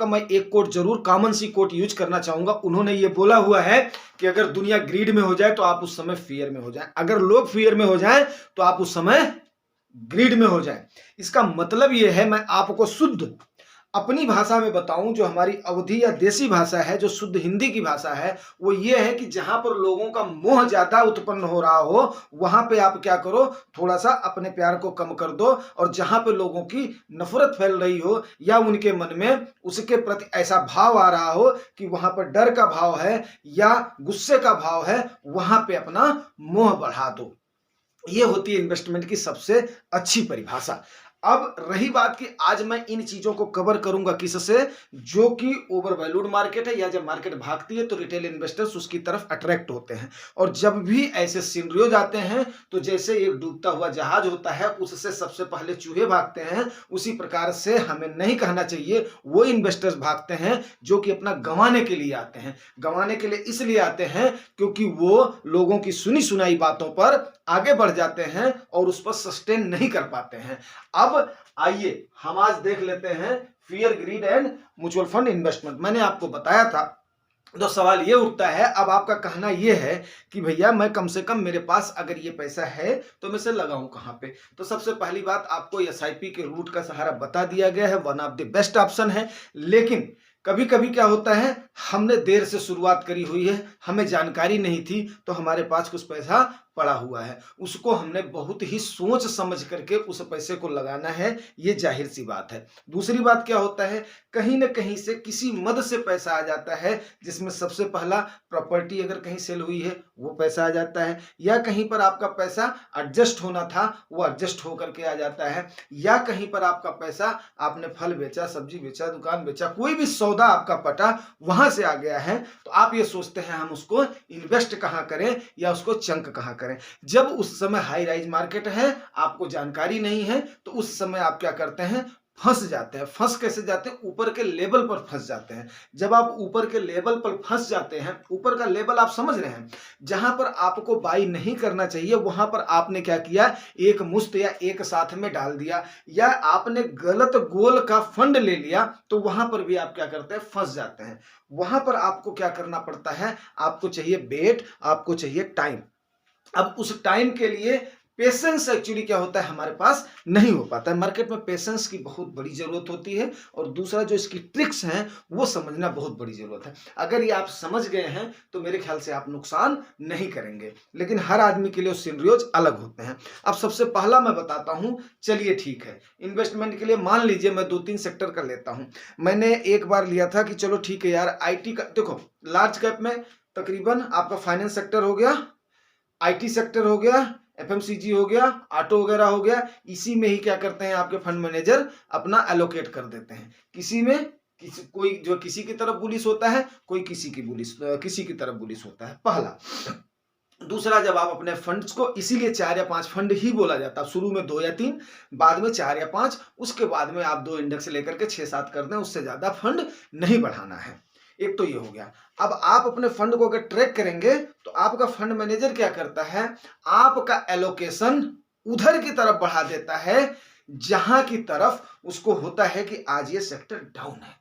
का मैं एक कोट जरूर कॉमन सी कोट यूज करना चाहूंगा। उन्होंने ये बोला हुआ है कि अगर दुनिया ग्रीड में हो जाए तो आप उस समय फियर में हो जाएं, अगर लोग फियर में हो जाएं तो आप उस समय ग्रीड में हो जाएं। इसका मतलब ये है, मैं आपको शुद्ध अपनी भाषा में बताऊं, जो हमारी अवधी या देसी भाषा है, जो शुद्ध हिंदी की भाषा है, वो ये है कि जहां पर लोगों का मोह ज्यादा उत्पन्न हो रहा हो वहां पे आप क्या करो, थोड़ा सा अपने प्यार को कम कर दो। और जहां पे लोगों की नफरत फैल रही हो या उनके मन में उसके प्रति ऐसा भाव आ रहा हो कि वहां पर डर का भाव है या गुस्से का भाव है, वहां पे अपना मोह बढ़ा दो। ये होती है इन्वेस्टमेंट की सबसे अच्छी परिभाषा। अब रही बात कि आज मैं इन चीजों को कवर करूंगा किससे, जो कि ओवर वैल्यूड मार्केट है, या जब मार्केट भागती है तो रिटेल इन्वेस्टर्स उसकी तरफ अट्रैक्ट होते हैं। और जब भी ऐसे सिनेरियो जाते हैं तो जैसे एक डूबता हुआ जहाज होता है उससे सबसे पहले चूहे भागते हैं, उसी प्रकार से हमें नहीं कहना चाहिए वो इन्वेस्टर्स भागते हैं जो कि अपना गंवाने के लिए आते हैं। गंवाने के लिए इसलिए आते हैं क्योंकि वो लोगों की सुनी सुनाई बातों पर आगे बढ़ जाते हैं और उस पर सस्टेन नहीं कर पाते हैं। अब आइए हम आज देख लेते हैं fear, grid and mutual fund investment. मैंने आपको बताया था, तो सवाल ये उठता है, अब आपका कहना ये है कि भैया मैं कम से कम, मेरे पास अगर ये पैसा है तो मैं इसे लगाऊं कहां पे। तो सबसे पहली बात, आपको एसआईपी के रूट का सहारा बता दिया गया है, one of the best option है। लेकिन कभी कभी क्या होता है, हमने देर से शुरुआत करी हुई है, हमें जानकारी नहीं थी, तो हमारे पास कुछ पैसा पड़ा हुआ है, उसको हमने बहुत ही सोच समझ करके उस पैसे को लगाना है, ये जाहिर सी बात है। दूसरी बात क्या होता है, कहीं ना कहीं से किसी मद से पैसा आ जाता है, जिसमें सबसे पहला प्रॉपर्टी अगर कहीं सेल हुई है वो पैसा आ जाता है, या कहीं पर आपका पैसा एडजस्ट होना था वो एडजस्ट होकर के आ जाता है, या कहीं पर आपका पैसा, आपने फल बेचा, सब्जी बेचा, दुकान बेचा, कोई भी सौदा आपका पटा वहां से आ गया है। तो आप ये सोचते हैं हम उसको इन्वेस्ट कहां करें या उसको चंक कहां करें। जब उस समय हाई राइज मार्केट है, आपको जानकारी नहीं है, तो उस समय आप क्या करते हैं, फंस जाते हैं। फंस कैसे जाते हैं, ऊपर के लेवल पर फंस जाते हैं। जब आप ऊपर के लेवल पर फंस जाते हैं, ऊपर का लेवल आप समझ रहे हैं, जहां पर आपको बाई नहीं करना चाहिए वहां पर आपने क्या किया, एक मुश्त या एक साथ में डाल दिया, या आपने गलत गोल का फंड ले लिया, तो वहां पर भी आप क्या करते हैं, फंस जाते हैं। वहां पर आपको क्या करना पड़ता है, आपको चाहिए बेट, आपको चाहिए टाइम। अब उस टाइम के लिए पेशेंस एक्चुअली क्या होता है, हमारे पास नहीं हो पाता है। मार्केट में पेशेंस की बहुत बड़ी जरूरत होती है, और दूसरा जो इसकी ट्रिक्स हैं वो समझना बहुत बड़ी जरूरत है। अगर ये आप समझ गए हैं तो मेरे ख्याल से आप नुकसान नहीं करेंगे, लेकिन हर आदमी के लिए सिनेरियोज अलग होते हैं। अब सबसे पहला मैं बताता हूं, चलिए ठीक है, इन्वेस्टमेंट के लिए मान लीजिए मैं 2-3 सेक्टर का लेता हूं। मैंने एक बार लिया था कि चलो ठीक है यार, आईटी का देखो, लार्ज कैप में तकरीबन आपका फाइनेंस सेक्टर हो गया, आईटी सेक्टर हो गया, एफएमसीजी हो गया, ऑटो वगैरह हो गया, इसी में ही क्या करते हैं आपके फंड मैनेजर अपना एलोकेट कर देते हैं। किसी में कोई जो किसी की तरफ बुलिश होता है, कोई किसी की तरफ बुलिश होता है, पहला। दूसरा, जब आप अपने फंड्स को, इसीलिए 4 या 5 फंड ही बोला जाता है, शुरू में 2 या 3, बाद में 4 या 5, उसके बाद में आप 2 इंडेक्स लेकर के 6-7 कर दें, उससे ज्यादा फंड नहीं बढ़ाना है। एक तो ये हो गया। अब आप अपने फंड को अगर ट्रैक करेंगे तो आपका फंड मैनेजर क्या करता है, आपका एलोकेशन उधर की तरफ बढ़ा देता है जहां की तरफ उसको होता है कि आज ये सेक्टर डाउन है।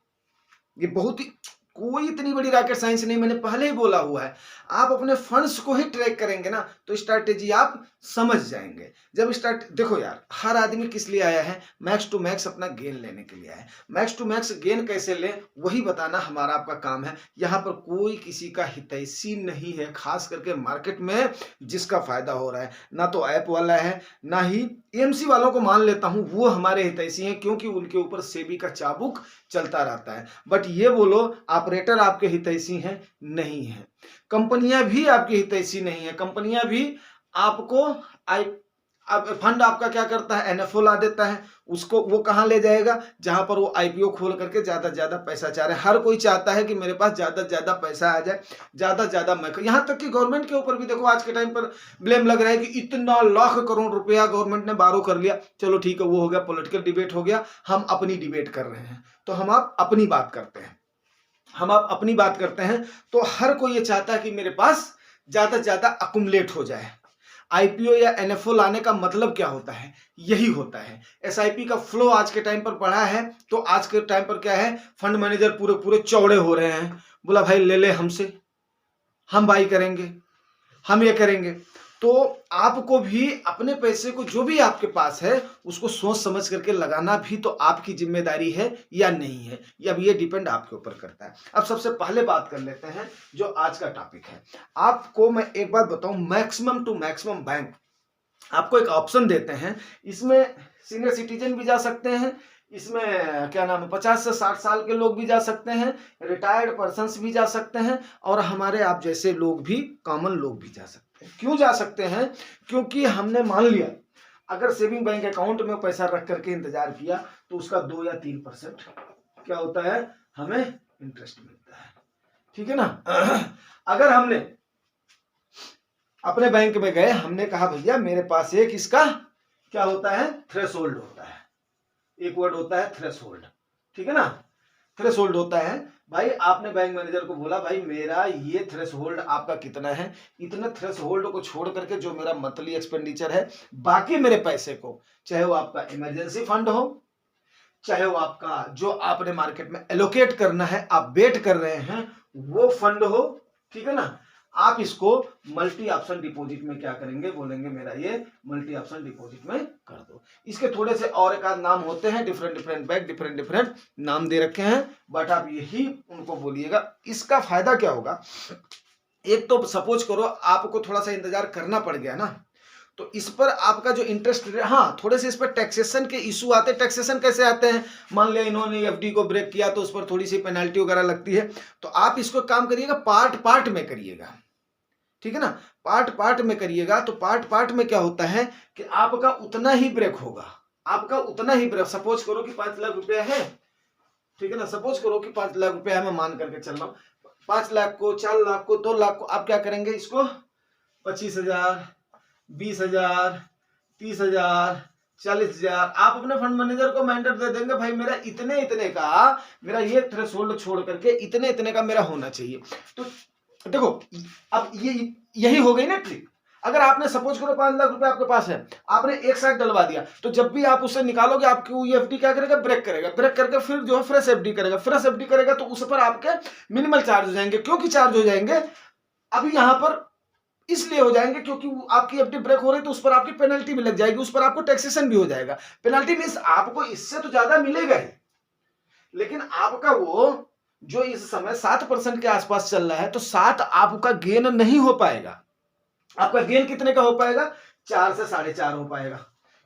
ये बहुत ही, कोई इतनी बड़ी रॉकेट साइंस नहीं, मैंने पहले ही बोला हुआ है। आप अपने फंड्स को ही ट्रैक करेंगे ना तो स्ट्रैटेजी आप समझ जाएंगे। जब देखो यार, हर आदमी किस लिए आया है, मैक्स टू मैक्स अपना गेन लेने के लिए आया है। मैक्स टू मैक्स गेन कैसे ले वही बताना हमारा आपका काम है। यहाँ पर कोई किसी का हितैषी नहीं है, खास करके मार्केट में जिसका फायदा हो रहा है, ना तो ऐप वाला है, ना ही एएमसी वालों को मान लेता हूं वो हमारे हितैषी हैं, क्योंकि उनके ऊपर सेबी का चाबुक चलता रहता है। बट ये बोलो ऑपरेटर आपके हितैषी हैं, नहीं है। कंपनियां भी आपकी हितैषी नहीं है। कंपनियां भी आपको अब फंड आपका क्या करता है, एनएफओ ला देता है, उसको वो कहां ले जाएगा, जहां पर वो आईपीओ खोल करके ज्यादा से ज्यादा पैसा चाह रहे हैं। हर कोई चाहता है कि मेरे पास ज्यादा से ज्यादा पैसा आ जाए, ज्यादा से ज्यादा मैं, यहां तक कि गवर्नमेंट के ऊपर भी देखो आज के टाइम पर ब्लेम लग रहा है कि इतना लाख करोड़ रुपया गवर्नमेंट ने बारो कर लिया। चलो ठीक है, वो हो गया, पॉलिटिकल डिबेट हो गया, हम अपनी डिबेट कर रहे हैं, तो हम आप अपनी बात करते हैं। हम आप अपनी बात करते हैं तो हर कोई ये चाहता है कि मेरे पास ज्यादा से ज्यादा अकुमुलेट हो जाए। आईपीओ या एनएफओ लाने का मतलब क्या होता है, यही होता है। एसआईपी का फ्लो आज के टाइम पर बढ़ा है, तो आज के टाइम पर क्या है, फंड मैनेजर पूरे पूरे चौड़े हो रहे हैं, बोला भाई ले ले हमसे, हम बाई करेंगे, हम ये करेंगे। तो आपको भी अपने पैसे को जो भी आपके पास है उसको सोच समझ करके लगाना भी तो आपकी जिम्मेदारी है या नहीं है, अब ये डिपेंड आपके ऊपर करता है। अब सबसे पहले बात कर लेते हैं जो आज का टॉपिक है। आपको मैं एक बात बताऊं, मैक्सिमम टू मैक्सिमम बैंक आपको एक ऑप्शन देते हैं, इसमें सीनियर सिटीजन भी जा सकते हैं, इसमें क्या नाम है 50 से 60 साल के लोग भी जा सकते हैं, रिटायर्ड पर्सन्स भी जा सकते हैं, और हमारे आप जैसे लोग भी, कॉमन लोग भी जा सकते हैं। क्यों जा सकते हैं? क्योंकि हमने मान लिया अगर सेविंग बैंक अकाउंट में पैसा रख करके इंतजार किया तो उसका 2 या 3% क्या होता है, हमें इंटरेस्ट मिलता है, ठीक है ना। अगर हमने अपने बैंक में गए, हमने कहा भैया मेरे पास एक इसका क्या होता है, थ्रेशोल्ड होता है, एक वर्ड होता है थ्रेशोल्ड, ठीक है ना, थ्रेशोल्ड होता है। भाई आपने बैंक मैनेजर को बोला भाई मेरा ये थ्रेशोल्ड आपका कितना है, इतने थ्रेशोल्ड को छोड़ करके जो मेरा मंथली एक्सपेंडिचर है, बाकी मेरे पैसे को, चाहे वो आपका इमरजेंसी फंड हो, चाहे वो आपका जो आपने मार्केट में एलोकेट करना है, आप बेट कर रहे हैं वो फंड हो, ठीक है ना, आप इसको मल्टी ऑप्शन डिपॉजिट में क्या करेंगे, बोलेंगे मेरा ये मल्टी ऑप्शन डिपॉजिट में कर दो। इसके थोड़े से और एक आध नाम होते हैं, different different bank different different नाम दे रखे हैं, बट आप यही उनको बोलिएगा। इसका फायदा क्या होगा, एक तो सपोज करो आपको थोड़ा सा इंतजार करना पड़ गया ना, तो इस पर आपका जो इंटरेस्ट, हाँ थोड़े से इस पर टैक्सेशन के इशू आते हैं। टैक्सेशन कैसे आते हैं, मान लिया इन्होंने एफडी को ब्रेक किया तो उस पर थोड़ी सी पेनल्टी वगैरह लगती है, तो आप इसको काम करिएगा पार्ट पार्ट में करिएगा, ठीक है ना, पार्ट पार्ट में करिएगा। तो पार्ट पार्ट में क्या होता है कि आपका उतना ही ब्रेक होगा, आपका उतना ही ब्रेक। सपोज करो कि 5 लाख रुपया है, ठीक है ना, सपोज करो कि 5 लाख रुपया है, मैं मान करके चल रहा हूँ, 5 लाख को, 4 लाख को, 2 लाख को आप क्या करेंगे, इसको 25,000, 20,000, 30,000, 40,000 आप अपने फंड मैनेजर को मैंडेट दे देंगे, भाई मेरा इतने इतने का, मेरा ये थ्रेशोल्ड छोड़ करके इतने इतने का मेरा होना चाहिए। तो देखो अब ये यही हो गई ना ट्रिक। अगर आपने सपोज करो 5 लाख रुपए आपके पास है, आपने एक साथ डलवा दिया, तो जब भी आप उसे निकालोगे आपकी एफडी क्या करेगा, ब्रेक करेगा, ब्रेक करके फिर जो है फ्रेश एफडी करेगा, फ्रेश एफडी करेगा तो उस पर आपके मिनिमल चार्ज हो जाएंगे। क्योंकि चार्ज हो जाएंगे अभी यहां पर इसलिए हो जाएंगे क्योंकि आपकी एफडी ब्रेक हो रही है, तो उस पर आपकी पेनल्टी भी लग जाएगी, उस पर आपको टैक्सेशन भी हो जाएगा। पेनल्टी मींस आपको इससे तो ज्यादा मिलेगा ही, लेकिन आपका वो जो इस समय 7% के आसपास चल रहा है, तो 7 आपका गेन नहीं हो पाएगा। आपका गेन कितने का हो पाएगा, 4 से 4.5 हो पाएगा,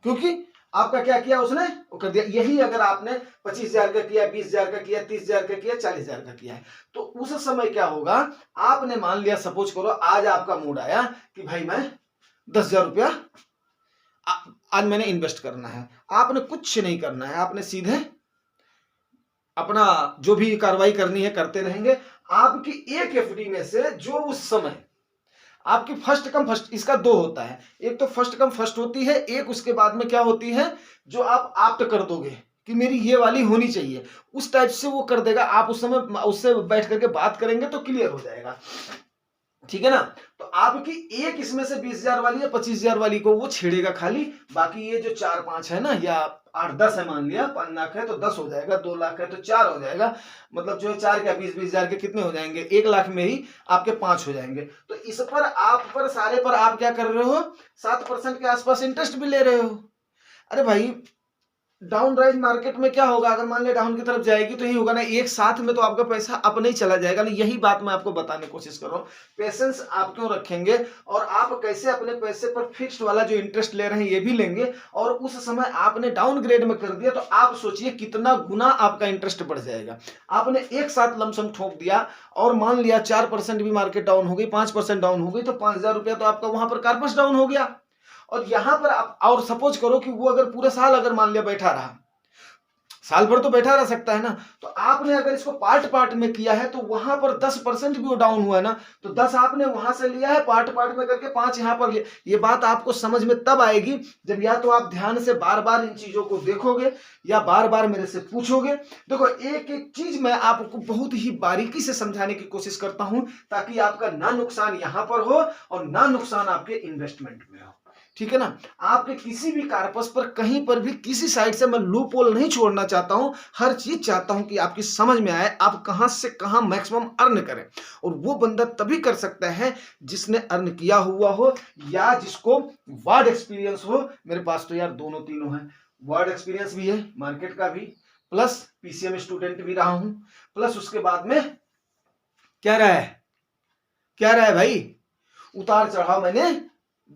क्योंकि आपका क्या किया उसने, वो कर दिया। यही अगर आपने 25,000 का किया, 20,000 का किया, 30,000 का किया, 40,000 का किया है, तो उस समय क्या होगा, आपने मान लिया सपोज करो आज आपका मूड आया कि भाई मैं 10,000 रुपया आज मैंने इन्वेस्ट करना है। आपने कुछ नहीं करना है, आपने सीधे अपना जो भी कार्रवाई करनी है करते रहेंगे। आपकी एक एफडी में से जो उस समय आपकी फर्स्ट कम फर्स्ट, इसका 2 होता है, एक तो फर्स्ट कम फर्स्ट होती है, एक उसके बाद में क्या होती है जो आप ऑप्ट कर दोगे कि मेरी ये वाली होनी चाहिए, उस टाइप से वो कर देगा। आप उस समय उससे बैठ करके बात करेंगे तो क्लियर हो जाएगा, ठीक है ना। तो आपकी एक इसमें से 20,000 वाली या 25,000 वाली को वो छेड़ेगा खाली, बाकी ये जो 4-5 है ना या 8-10 है, मान लिया 5 लाख है तो 10 हो जाएगा, 2 लाख है तो 4 हो जाएगा, मतलब जो है 4 क्या 20,000 के कितने हो जाएंगे, 1 लाख में ही आपके 5 हो जाएंगे। तो इस पर आप पर सारे पर आप क्या कर रहे हो, 7% के आसपास इंटरेस्ट भी ले रहे हो। अरे भाई डाउन राइज मार्केट में क्या होगा, अगर मान लिया डाउन की तरफ जाएगी तो यही होगा ना, एक साथ में तो आपका पैसा अपने ही चला जाएगा ना। यही बात मैं आपको बताने की कोशिश कर रहा हूँ, पेशेंस आप क्यों रखेंगे और आप कैसे अपने पैसे पर फिक्स्ड वाला जो इंटरेस्ट ले रहे हैं ये भी लेंगे, और उस समय आपने डाउनग्रेड में कर दिया तो आप सोचिए कितना गुना आपका इंटरेस्ट बढ़ जाएगा। आपने एक साथ लमसम ठोक दिया और मान लिया 4% भी मार्केट डाउन हो गई, 5% डाउन हो गई, तो 5,000 रुपया तो आपका वहां पर कार्पस डाउन हो गया। और यहां पर आप और सपोज करो कि वो अगर पूरे साल अगर मान लिया बैठा रहा, साल भर तो बैठा रह सकता है ना। तो आपने अगर इसको पार्ट पार्ट में किया है तो वहां पर 10% भी वो डाउन हुआ है ना, तो 10 आपने वहां से लिया है पार्ट पार्ट में करके, 5 यहां पर लिया। ये बात आपको समझ में तब आएगी जब या तो आप ध्यान से बार बार इन चीजों को देखोगे या बार बार मेरे से पूछोगे। देखो एक एक चीज मैं आपको बहुत ही बारीकी से समझाने की कोशिश करता हूं ताकि आपका ना नुकसान यहां पर हो और ना नुकसान आपके इन्वेस्टमेंट में हो, ठीक है ना। आपके किसी भी कार्पस पर कहीं पर भी किसी साइड से मैं लूप होल नहीं छोड़ना चाहता हूं, हर चीज चाहता हूं कि आपकी समझ में आए आप कहां से कहां मैक्सिमम अर्न करें। और वो बंदा तभी कर सकता है जिसने अर्न किया हुआ हो या जिसको वर्ड एक्सपीरियंस हो। मेरे पास तो यार दोनों तीनों है, वर्ड एक्सपीरियंस भी है मार्केट का भी, प्लस पीसीएम स्टूडेंट भी रहा हूं, प्लस उसके बाद में क्या रहा है भाई, उतार चढ़ाव मैंने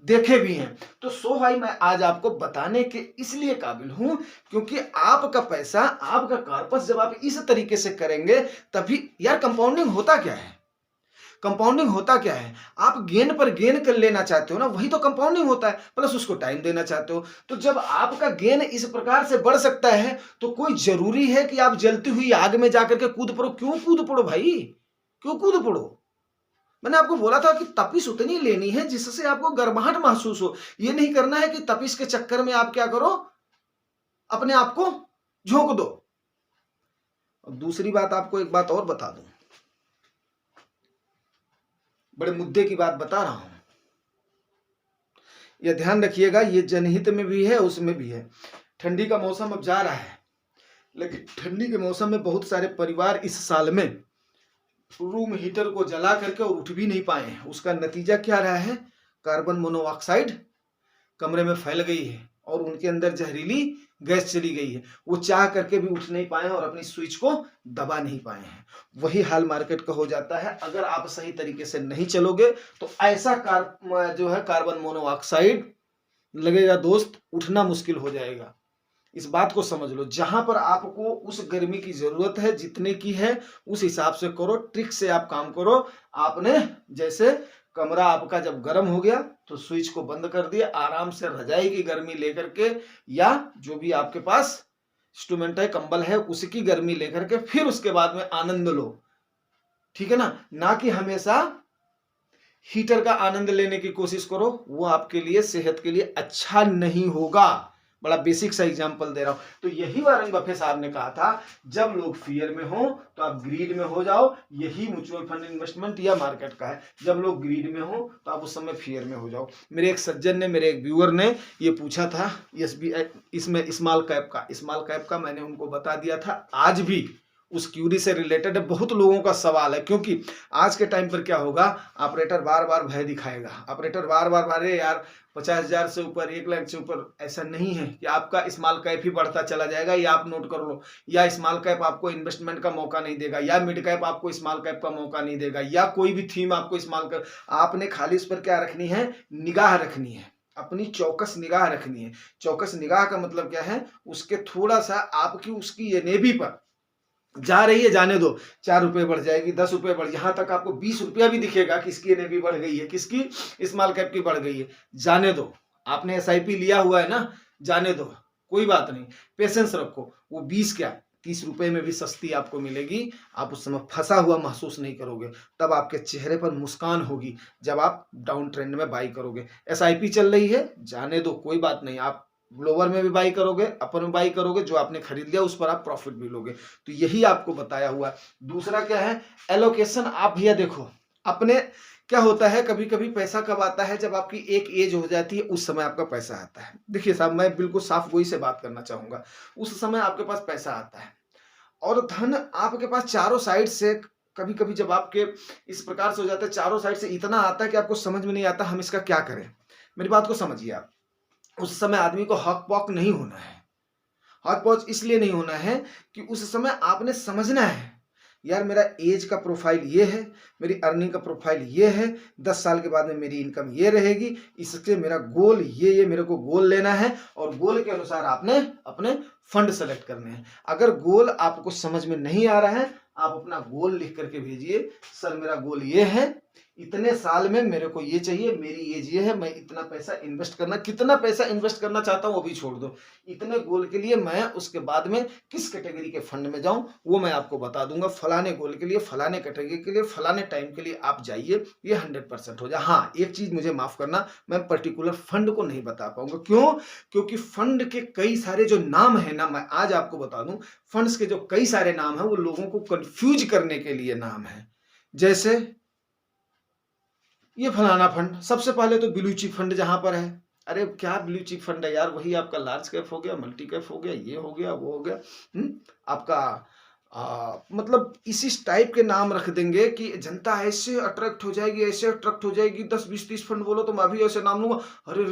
देखे भी हैं। तो सो भाई मैं आज आपको बताने के इसलिए काबिल हूं क्योंकि आपका पैसा, आपका कार्पस जब आप इस तरीके से करेंगे तभी यार कंपाउंडिंग होता क्या है, कंपाउंडिंग होता क्या है, आप गेन पर गेन कर लेना चाहते हो ना, वही तो कंपाउंडिंग होता है, प्लस उसको टाइम देना चाहते हो। तो जब आपका गेन इस प्रकार से बढ़ सकता है तो कोई जरूरी है कि आप जलती हुई आग में जाकर के कूद पड़ो। क्यों कूद पड़ो भाई, क्यों कूद पड़ो। मैंने आपको बोला था कि तपिश उतनी लेनी है जिससे आपको गर्माहट महसूस हो। ये नहीं करना है कि तपिश के चक्कर में आप क्या करो, अपने आप को झोंक दो। और दूसरी बात आपको एक बात और बता दूं, बड़े मुद्दे की बात बता रहा हूं, यह ध्यान रखिएगा, ये जनहित में भी है उसमें भी है। ठंडी का मौसम अब जा रहा है, लेकिन ठंडी के मौसम में बहुत सारे परिवार इस साल में रूम हीटर को जला करके और उठ भी नहीं पाए हैं। उसका नतीजा क्या रहा है, कार्बन मोनोऑक्साइड कमरे में फैल गई है और उनके अंदर जहरीली गैस चली गई है। वो चाह करके भी उठ नहीं पाए और अपनी स्विच को दबा नहीं पाए हैं। वही हाल मार्केट का हो जाता है। अगर आप सही तरीके से नहीं चलोगे तो ऐसा जो है कार्बन मोनोऑक्साइड लगेगा दोस्त, उठना मुश्किल हो जाएगा। इस बात को समझ लो, जहां पर आपको उस गर्मी की जरूरत है जितने की है उस हिसाब से करो, ट्रिक से आप काम करो। आपने जैसे कमरा आपका जब गर्म हो गया तो स्विच को बंद कर दिया, आराम से रजाई की गर्मी लेकर के या जो भी आपके पास इंस्ट्रूमेंट है, कंबल है, उसकी गर्मी लेकर के फिर उसके बाद में आनंद लो, ठीक है ना कि हमेशा हीटर का आनंद लेने की कोशिश करो, वो आपके लिए सेहत के लिए अच्छा नहीं होगा। बड़ा बेसिक सा एग्जांपल दे रहा हूं। तो यही वारन बफेट साहब ने कहा था, जब लोग फियर में हो तो आप ग्रीड में हो जाओ। यही म्यूचुअल फंड इन्वेस्टमेंट या मार्केट का है, जब लोग ग्रीड में हो तो आप उस समय फियर में हो जाओ। मेरे एक सज्जन ने, मेरे एक व्यूअर ने ये पूछा था SBI इसमें स्मॉल कैप का मैंने उनको बता दिया था। आज भी उस क्यूरी से रिलेटेड बहुत लोगों का सवाल है, क्योंकि आज के टाइम पर क्या होगा, ऑपरेटर बार बार भय दिखाएगा, ऑपरेटर बार बार अरे यार 50,000 से ऊपर, 1 लाख से ऊपर, ऐसा नहीं है कि आपका स्मॉल कैप ही बढ़ता चला जाएगा। या आप नोट कर लो, या स्मॉल कैप आपको इन्वेस्टमेंट का मौका नहीं देगा, या मिड कैप आपको स्मॉल कैप का मौका नहीं देगा, या कोई भी थीम आपको स्मॉल कैप। आपने खाली इस पर क्या रखनी है, निगाह रखनी है, अपनी चौकस निगाह रखनी है। चौकस निगाह का मतलब क्या है, उसके थोड़ा सा आपकी उसकी ये नेवी पर जा रही है, जाने दो, 4 रुपए बढ़ जाएगी, 10 रुपए बढ़, यहां तक आपको 20 रुपया भी दिखेगा किसकी एनएवी बढ़ गई है, किसकी स्मॉल कैप की बढ़ गई है, जाने दो। आपने एसआईपी लिया हुआ है ना, जाने दो, कोई बात नहीं, पेशेंस रखो। वो 20 क्या 30 रुपए में भी सस्ती आपको मिलेगी। आप उस समय फंसा हुआ महसूस नहीं करोगे, तब आपके चेहरे पर मुस्कान होगी जब आप डाउन ट्रेंड में बाई करोगे। एसआईपी चल रही है, जाने दो, कोई बात नहीं, आप लोअर में भी बाई करोगे, अपर में बाई करोगे, जो आपने खरीद लिया उस पर आप प्रॉफिट भी लोगे। तो यही आपको बताया हुआ है। दूसरा क्या है, एलोकेशन। आप भैया देखो, अपने क्या होता है, कभी कभी पैसा कब आता है, जब आपकी एक एज हो जाती है, उस समय आपका पैसा आता है। देखिए साहब, मैं बिल्कुल साफ गोई से बात करना चाहूंगा, उस समय आपके पास पैसा आता है और धन आपके पास चारों साइड से, कभी कभी जब आपके इस प्रकार से हो जाता है, चारों साइड से इतना आता है कि आपको समझ में नहीं आता हम इसका क्या करें। मेरी बात को समझिए आप, उस समय आदमी को हक पॉक नहीं होना है। हक पॉच इसलिए नहीं होना है कि उस समय आपने समझना है, यार मेरा एज का प्रोफाइल ये है, मेरी अर्निंग का प्रोफाइल ये है, 10 साल के बाद में मेरी इनकम ये रहेगी, इससे मेरा गोल ये मेरे को गोल लेना है। और गोल के अनुसार आपने अपने फंड सेलेक्ट करने हैं। अगर गोल आपको समझ में नहीं आ रहा है, आप अपना गोल लिख करके भेजिए, सर मेरा गोल ये है, इतने साल में मेरे को ये चाहिए, मेरी एज ये है, मैं इतना पैसा इन्वेस्ट करना, कितना पैसा इन्वेस्ट करना चाहता हूँ वो भी छोड़ दो, इतने गोल के लिए मैं उसके बाद में किस कैटेगरी के फंड में जाऊं वो मैं आपको बता दूंगा। फलाने गोल के लिए, फलाने कैटेगरी के लिए, फलाने टाइम के लिए आप जाइए, ये 100% हो जाए। हाँ, एक चीज मुझे माफ करना, मैं पर्टिकुलर फंड को नहीं बता पाऊंगा। क्यों? क्योंकि फंड के कई सारे जो नाम है ना, मैं आज आपको बता दूं, फंड्स के जो कई सारे नाम है वो लोगों को कंफ्यूज करने के लिए नाम है। जैसे ये फलाना फंड, सबसे पहले तो ब्लू चिप फंड जहां पर है। अरे क्या ब्लू चिप फंड है यार, वही आपका लार्ज कैप हो गया, मल्टी कैप हो गया, ये हो गया, वो हो गया। आपका मतलब इसी टाइप के नाम रख देंगे कि जनता ऐसे अट्रैक्ट हो जाएगी, ऐसे अट्रैक्ट हो जाएगी। 10 20 30 फंड बोलो तो मैं भी ऐसे नाम लूंगा, अरे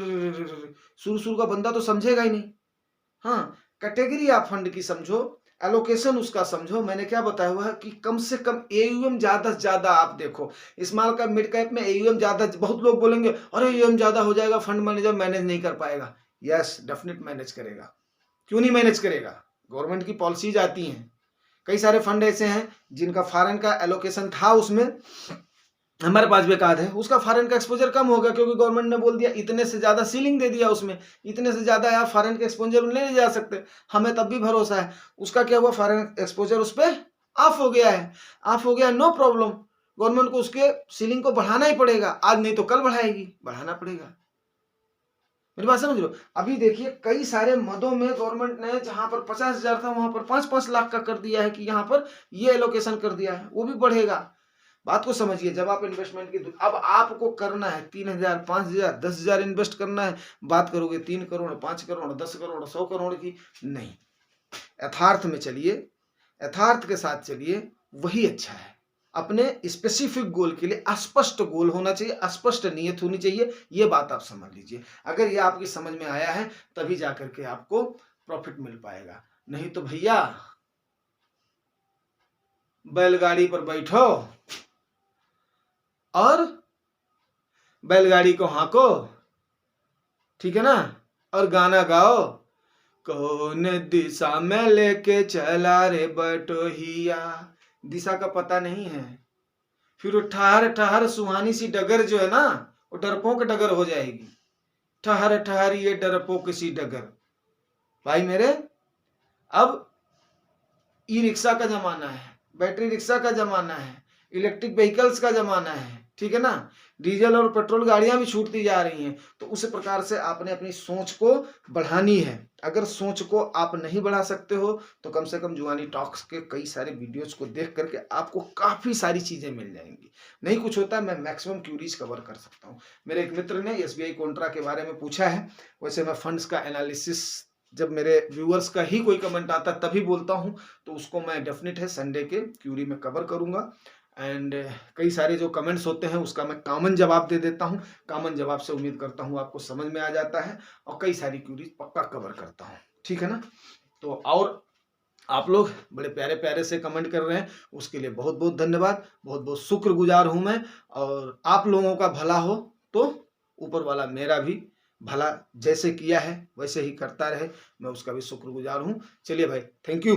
शुरू शुरू का बंदा तो समझेगा ही नहीं। हाँ, कैटेगरी आप फंड की समझो, एलोकेशन उसका समझो। मैंने क्या बताया हुआ है कि कम से कम एयूएम ज्यादा से ज्यादा आप देखो, स्मॉल कैप मिड कैप में एयूएम ज्यादा। बहुत लोग बोलेंगे अरे एयूएम ज्यादा हो जाएगा, फंड मैनेजर मैनेज नहीं कर पाएगा। यस, डेफिनेट मैनेज करेगा। क्यों नहीं मैनेज करेगा? गवर्नमेंट की पॉलिसीज आती हैं। कई सारे फंड ऐसे हैं जिनका फॉरेन का एलोकेशन था, उसमें हमारे पास भी एक आध है, उसका फॉरेन का एक्सपोजर कम हो गया क्योंकि गवर्नमेंट ने बोल दिया इतने से ज्यादा सीलिंग दे दिया, उसमें इतने से ज्यादा आप फॉरेन के एक्सपोजर में नहीं जा सकते। हमें तब भी भरोसा है। उसका क्या हुआ, फॉरेन एक्सपोजर उस पर ऑफ हो गया है। ऑफ हो गया, नो प्रॉब्लम, गवर्नमेंट को उसके सीलिंग को बढ़ाना ही पड़ेगा, आज नहीं तो कल बढ़ाएगी, बढ़ाना पड़ेगा। मेरी बात समझ लो। अभी देखिए कई सारे मदों में गवर्नमेंट ने जहां पर 50,000 था वहां पर 5-5 लाख का कर दिया है कि यहाँ पर ये एलोकेशन कर दिया है, वो भी बढ़ेगा। बात को समझिए, जब आप इन्वेस्टमेंट की, अब आपको करना है 3,000, 5,000, 10,000 इन्वेस्ट करना है, बात करोगे 3 करोड़, 5 करोड़, 10 करोड़, 100 करोड़ की नहीं। यथार्थ में चलिए, यथार्थ के साथ चलिए, वही अच्छा है। अपने स्पेसिफिक गोल के लिए अस्पष्ट गोल होना चाहिए, अस्पष्ट नियत होनी चाहिए। ये बात आप समझ लीजिए। अगर ये आपकी समझ में आया है तभी जाकर के आपको प्रॉफिट मिल पाएगा। नहीं तो भैया बैलगाड़ी पर बैठो और बैलगाड़ी को हाँको, ठीक है ना, और गाना गाओ, कौन दिशा में लेके चला रे बटोहिया, दिशा का पता नहीं है। फिर वो ठहर ठहर सुहानी सी डगर जो है ना, वो डरपोक डगर हो जाएगी। ठहर ठहर ये डरपोक सी डगर। भाई मेरे, अब ई रिक्शा का जमाना है, बैटरी रिक्शा का जमाना है, इलेक्ट्रिक व्हीकल्स का जमाना है, ठीक है ना, डीजल और पेट्रोल गाड़ियां भी छूटती जा रही हैं। तो उस प्रकार से आपने अपनी सोच को बढ़ानी है। अगर सोच को आप नहीं बढ़ा सकते हो तो कम से कम जुआनी टॉक्स के कई सारे वीडियोस को देख करके आपको काफी सारी चीजें मिल जाएंगी। नहीं कुछ होता है, मैं मैक्सिमम क्यूरीज कवर कर सकता हूँ। मेरे एक मित्र ने एसबीआई कॉन्ट्रा के बारे में पूछा है, वैसे मैं फंड्स का एनालिसिस जब मेरे व्यूअर्स का ही कोई कमेंट आता है तभी बोलता हूं, तो उसको मैं डेफिनेट है संडे के क्यूरी में कवर करूंगा। एंड कई सारे जो कमेंट्स होते हैं उसका मैं कॉमन जवाब दे देता हूं। कॉमन जवाब से उम्मीद करता हूं आपको समझ में आ जाता है, और कई सारी क्यूरीज पक्का कवर करता हूं, ठीक है ना। तो और आप लोग बड़े प्यारे प्यारे से कमेंट कर रहे हैं, उसके लिए बहुत बहुत धन्यवाद, बहुत बहुत शुक्रगुजार हूं मैं। और आप लोगों का भला हो तो ऊपर वाला मेरा भी भला जैसे किया है वैसे ही करता रहे, मैं उसका भी शुक्रगुजार हूं। चलिए भाई, थैंक यू।